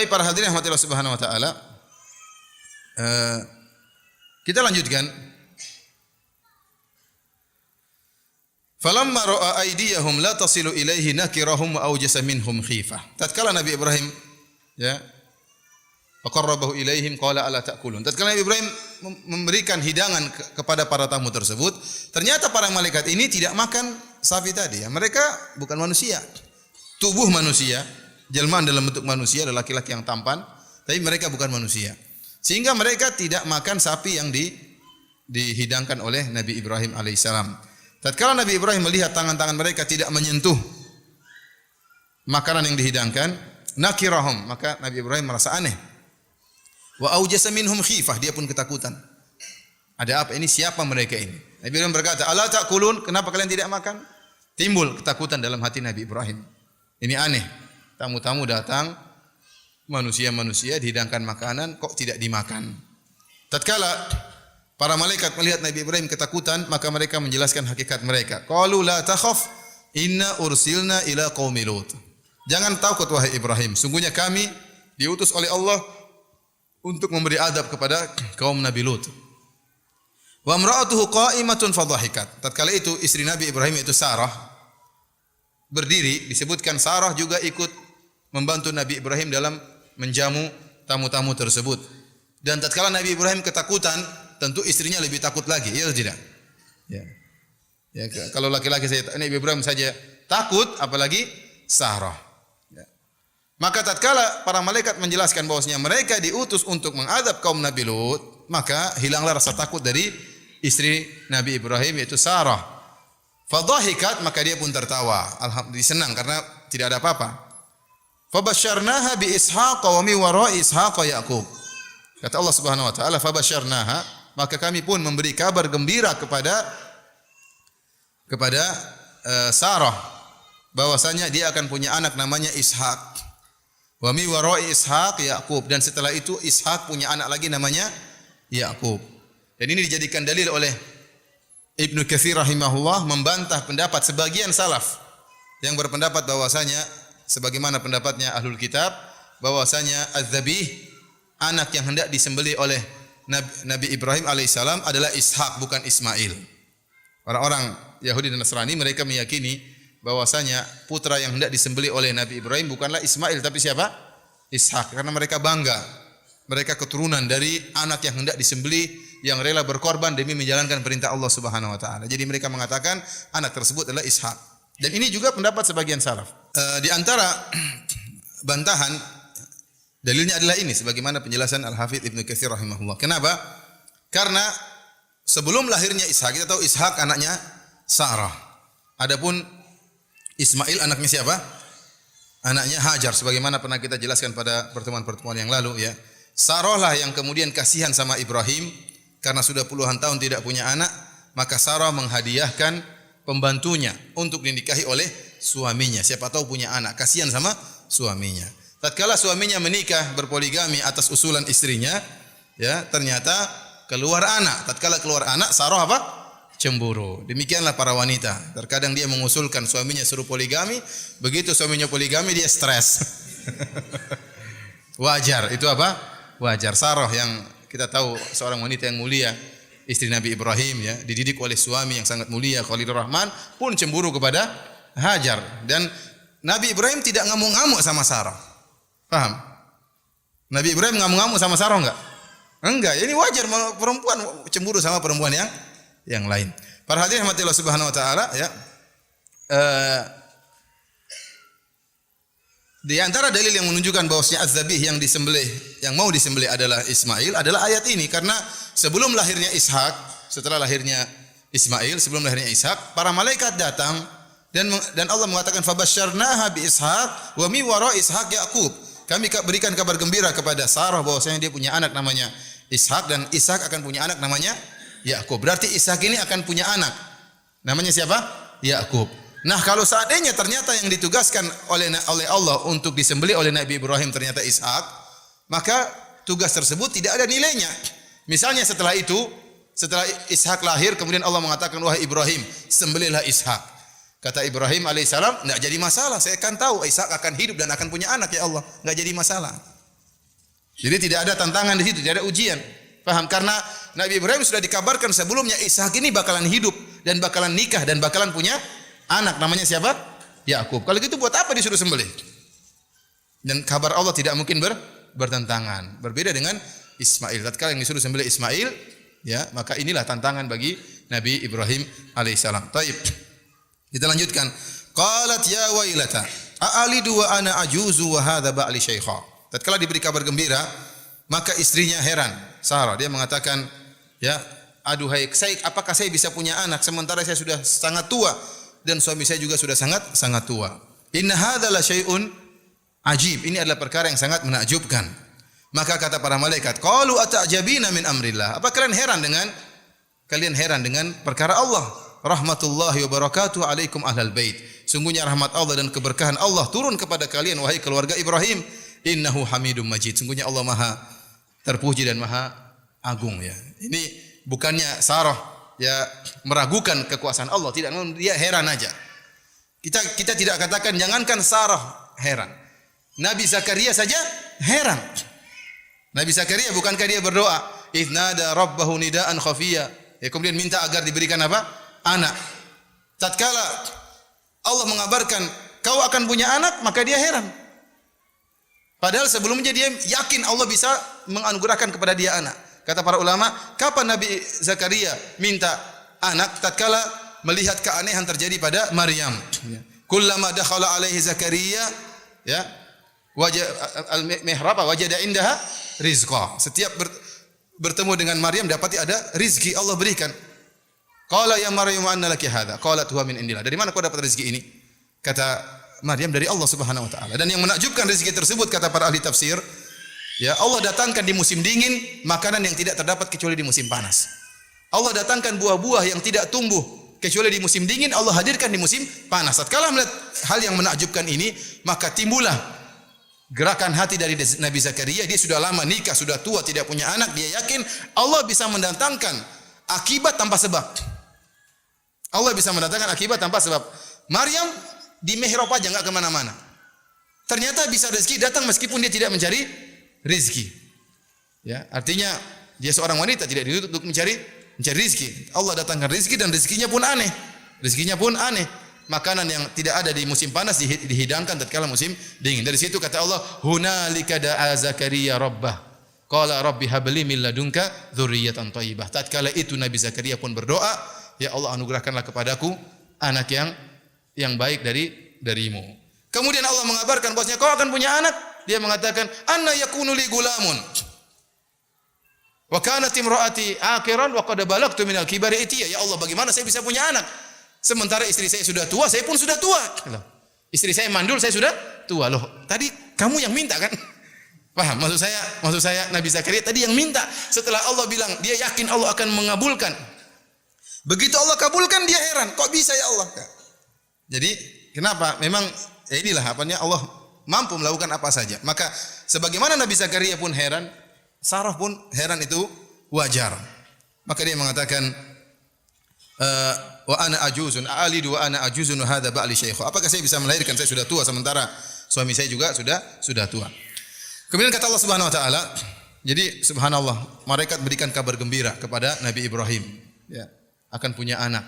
Baik para hadirin rahmatillah subhanahu wa ta'ala. Kita lanjutkan. Falamma ra'a aydiyahum la tasilu ilaihi nakirahum wa awjasa minhum khifah. Tatkala Nabi Ibrahim ya faqarrabahu ilaihim qala ala ta'kulun. Tatkala Nabi Ibrahim memberikan hidangan kepada para tamu tersebut, ternyata para malaikat ini tidak makan sapi tadi. Ya. Mereka bukan manusia. Tubuh manusia, jelmaan dalam bentuk manusia, adalah laki-laki yang tampan, tapi mereka bukan manusia. Sehingga mereka tidak makan sapi yang dihidangkan oleh Nabi Ibrahim alaihissalam. Tatkala Nabi Ibrahim melihat tangan-tangan mereka tidak menyentuh makanan yang dihidangkan, nakirahum, maka Nabi Ibrahim merasa aneh. Wa aujasa minhum khifah, dia pun ketakutan. Ada apa ini? Siapa mereka ini? Nabi Ibrahim berkata, "Ala ta'kulun?" Kenapa kalian tidak makan? Timbul ketakutan dalam hati Nabi Ibrahim. Ini aneh. Tamu-tamu datang, manusia-manusia dihidangkan makanan, kok tidak dimakan? Tatkala para malaikat melihat Nabi Ibrahim ketakutan, maka mereka menjelaskan hakikat mereka. Qalu la takhaf, inna ursilna ila qaumi Lut. Jangan takut wahai Ibrahim, sungguhnya kami diutus oleh Allah untuk memberi adab kepada kaum Nabi Lut. Wa imra'atuhu qa'imatun fadhahikat. Tatkala itu istri Nabi Ibrahim yaitu Sarah berdiri, disebutkan Sarah juga ikut membantu Nabi Ibrahim dalam menjamu tamu-tamu tersebut. Dan tatkala Nabi Ibrahim ketakutan, tentu istrinya lebih takut lagi, ya tidak? Ya. Ya, kalau laki-laki saya, Nabi Ibrahim saja takut, apalagi Sarah. Ya. Maka tatkala para malaikat menjelaskan bahwasanya mereka diutus untuk mengadab kaum Nabi Lut, maka hilanglah rasa takut dari istri Nabi Ibrahim yaitu Sarah. Fadhahikat, maka dia pun tertawa. Alhamdulillah, senang karena tidak ada apa-apa. Fabasyarnaha bi Ishaq wa min wara'i Ishaq Yaqub. Kata Allah Subhanahu wa taala, fabasyarnaha, maka kami pun memberi kabar gembira kepada Sarah bahwasanya dia akan punya anak namanya Ishaq. Wa min wara'i Ishaq Yaqub, dan setelah itu Ishaq punya anak lagi namanya Yaqub. Dan ini dijadikan dalil oleh Ibnu Katsir rahimahullah membantah pendapat sebagian salaf yang berpendapat bahwasanya sebagaimana pendapatnya Ahlul Kitab bahwasanya az-zabih, anak yang hendak disembelih oleh Nabi Ibrahim alaihissalam adalah Ishak, bukan Ismail. Orang-orang Yahudi dan Nasrani mereka meyakini bahwasanya putra yang hendak disembelih oleh Nabi Ibrahim bukanlah Ismail tapi siapa? Ishak, karena mereka bangga. Mereka keturunan dari anak yang hendak disembelih, yang rela berkorban demi menjalankan perintah Allah Subhanahu wa taala. Jadi mereka mengatakan anak tersebut adalah Ishak. Dan ini juga pendapat sebagian salaf. Di antara bantahan dalilnya adalah ini, sebagaimana penjelasan Al-Hafidz Ibnu Katsir rahimahullah. Kenapa? Karena sebelum lahirnya Ishak, kita tahu Ishak anaknya Sarah. Adapun Ismail anaknya siapa? Anaknya Hajar, sebagaimana pernah kita jelaskan pada pertemuan-pertemuan yang lalu ya. Sarah lah yang kemudian kasihan sama Ibrahim karena sudah puluhan tahun tidak punya anak, maka Sarah menghadiahkan pembantunya untuk dinikahi oleh suaminya. Siapa tahu punya anak, kasihan sama suaminya. Tatkala suaminya menikah berpoligami atas usulan istrinya, ya, ternyata keluar anak. Tatkala keluar anak, Sarah apa? Cemburu. Demikianlah para wanita. Terkadang dia mengusulkan suaminya suruh poligami, begitu suaminya poligami dia stres. Wajar, itu apa? Wajar. Sarah yang kita tahu seorang wanita yang mulia, istri Nabi Ibrahim ya, dididik oleh suami yang sangat mulia Khalilur Rahman, pun cemburu kepada Hajar. Dan Nabi Ibrahim tidak ngamuk-ngamuk sama Sarah. Paham? Nabi Ibrahim ngamuk-ngamuk sama Sarah enggak? Enggak, ini wajar perempuan cemburu sama perempuan yang lain. Para hadirin rahmatillah subhanahu wa taala ya. Di antara dalil yang menunjukkan bahwasanya az-zabih yang disembelih, yang mau disembelih adalah Ismail adalah ayat ini, karena sebelum lahirnya Ishak, setelah lahirnya Ismail, sebelum lahirnya Ishak, para malaikat datang dan Allah mengatakan fabasyarnaha bi Ishaq wa mi wara Ishaq Yaqub. Kami berikan kabar gembira kepada Sarah bahwasanya dia punya anak namanya Ishak dan Ishak akan punya anak namanya Yaqub. Berarti Ishak ini akan punya anak. Namanya siapa? Yaqub. Nah, kalau seandainya ternyata yang ditugaskan oleh Allah untuk disembelih oleh Nabi Ibrahim ternyata Ishak, maka tugas tersebut tidak ada nilainya. Misalnya setelah Ishak lahir, kemudian Allah mengatakan, wahai Ibrahim, sembelihlah Ishak. Kata Ibrahim alaihissalam, tidak jadi masalah. Saya akan tahu Ishak akan hidup dan akan punya anak ya Allah. Tidak jadi masalah. Jadi tidak ada tantangan di situ, tidak ada ujian. Paham? Karena Nabi Ibrahim sudah dikabarkan sebelumnya Ishak ini bakalan hidup dan bakalan nikah dan bakalan punya anak namanya siapa? Yakub. Kalau gitu buat apa disuruh sembelih? Dan kabar Allah tidak mungkin bertentangan. Berbeda dengan Ismail. Tatkala yang disuruh sembelih Ismail, ya, maka inilah tantangan bagi Nabi Ibrahim alaihissalam. Taib. Kita lanjutkan. Qalat ya wailata, a'alidu wa ana ajuzu wa hadha ba'li syaikha. Tatkala diberi kabar gembira, maka istrinya heran. Sarah, dia mengatakan, ya, aduhai, apakah saya bisa punya anak sementara saya sudah sangat tua dan suami saya juga sudah sangat tua. Inna hadza la syai'un ajib. Ini adalah perkara yang sangat menakjubkan. Maka kata para malaikat, qalu ata'jabina min amrillah. Apa kalian heran dengan perkara Allah? Rahmatullahi wa barakatuhu alaikum ahlal bait. Sungguhnya rahmat Allah dan keberkahan Allah turun kepada kalian wahai keluarga Ibrahim. Innahu Hamidum Majid. Sungguhnya Allah Maha terpuji dan Maha agung, ya. Ini bukannya Sarah ya meragukan kekuasaan Allah, tidak, dia heran aja. Kita tidak katakan jangankan Sarah heran. Nabi Zakaria saja heran. Nabi Zakaria bukankah dia berdoa, "Idznada rabbahu nidaan khafiyya." Ya, kemudian minta agar diberikan apa? Anak. Tatkala Allah mengabarkan kau akan punya anak, maka dia heran. Padahal sebelumnya dia yakin Allah bisa menganugerahkan kepada dia anak. Kata para ulama, kapan Nabi Zakaria minta anak? Tatkala melihat keanehan terjadi pada Maryam. Kullama dakhala alaihi Zakaria, ya, al-mihrab wajada indaha rizqa. Setiap bertemu dengan Maryam dapati ada rizki Allah berikan. Qala ya Maryam anna laki hadza? Qalat huwa min indillah. Dari mana kau dapat rezeki ini? Kata Maryam, dari Allah Subhanahu wa taala. Dan yang menakjubkan rezeki tersebut kata para ahli tafsir, ya, Allah datangkan di musim dingin makanan yang tidak terdapat kecuali di musim panas. Allah datangkan buah-buah yang tidak tumbuh kecuali di musim dingin, Allah hadirkan di musim panas. Tatkala melihat hal yang menakjubkan ini, maka timbullah gerakan hati dari Nabi Zakaria. Dia sudah lama nikah, sudah tua, tidak punya anak. Dia yakin Allah bisa mendatangkan akibat tanpa sebab. Allah bisa mendatangkan akibat tanpa sebab. Maryam di mihrab aja, enggak kemana-mana. Ternyata bisa rezeki datang meskipun dia tidak mencari rezeki. Ya, artinya dia seorang wanita tidak dituntut untuk mencari rezeki. Allah datangkan rezeki dan rezekinya pun aneh. Rezekinya pun aneh. Makanan yang tidak ada di musim panas dihidangkan tatkala musim dingin. Dari situ kata Allah, hunalika da'a Zakaria rabbah. Qala rabbi habli min ladunka dzurriyyatan thayyibah. Tatkala itu Nabi Zakaria pun berdoa, ya Allah anugerahkanlah kepadaku anak yang baik darimu. Kemudian Allah mengabarkan bahwasanya kau akan punya anak. Dia mengatakan, anna yakunu li gulamun wa kanat imraati akiran wa qad balagtu minal kibari itiya. Ya Allah, bagaimana saya bisa punya anak sementara istri saya sudah tua, saya pun sudah tua. Istri saya mandul, saya sudah tua. Loh, tadi kamu yang minta kan? Paham? Maksud saya Nabi Zakaria tadi yang minta. Setelah Allah bilang dia yakin Allah akan mengabulkan. Begitu Allah kabulkan dia heran, kok bisa ya Allah? Jadi kenapa? Memang ya inilah apanya, Allah mampu melakukan apa saja. Maka sebagaimana Nabi Zakaria pun heran, Sarah pun heran, itu wajar. Maka dia mengatakan, wa ana ajuzun a'alidu wa ana ajuzun hadza ba'li syaikh. Apakah saya bisa melahirkan? Saya sudah tua sementara suami saya juga sudah tua. Kemudian kata Allah Subhanahu wa taala, jadi subhanallah, malaikat berikan kabar gembira kepada Nabi Ibrahim, ya, akan punya anak.